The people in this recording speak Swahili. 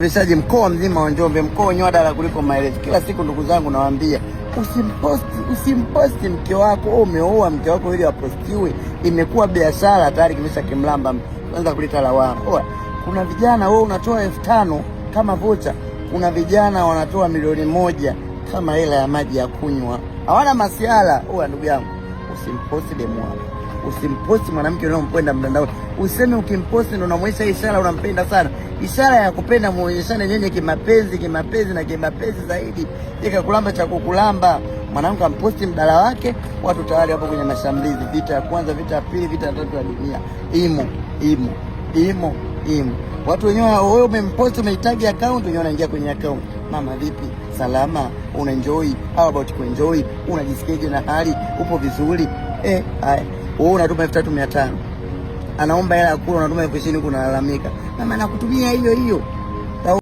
Msaji mkoa mzima wa Njombe, mkoa wenye wadala kuliko maelezo. Kila siku ndugu zangu nawaambia, usimposti mke wako. Umeoa mke wako ili apostiwe, imekuwa biashara tayari, kimesha kimlamba, kwanza kuleta lawama. Kuna vijana wewe unatoa 5,000 kama vocha, kuna vijana wanatoa milioni 1 kama hela ya maji ya kunywa, hawana masiala. Ndugu yangu, usimposti demu wako, usimposti mwanamke unayompenda mtandaoni. Useme ukimposti ndo unamwonyesha ishara unampenda sana. Ishara ya kupenda muonyeshane nyenye kimapenzi na kimapenzi zaidi. Ika kulamba cha kukulamba. Mwanamke amposti mdala wake, watu tayari hapo kwenye mashambulizi. Vita ya kwanza, vita ya pili, vita ya tatu ya dunia. Imo. Watu wenyewe wewe umemposti, umeitagi account, wenyewe wanaingia kwenye account. Mama vipi? Salama? Unaenjoy? How about kuenjoy? Unajisikiaje na hali? Upo vizuri? Haya. Wewe unatuma 3,500. Anaomba hela ya kula, unatuma 20,000, unalalamika. Mama nakutumia hiyo.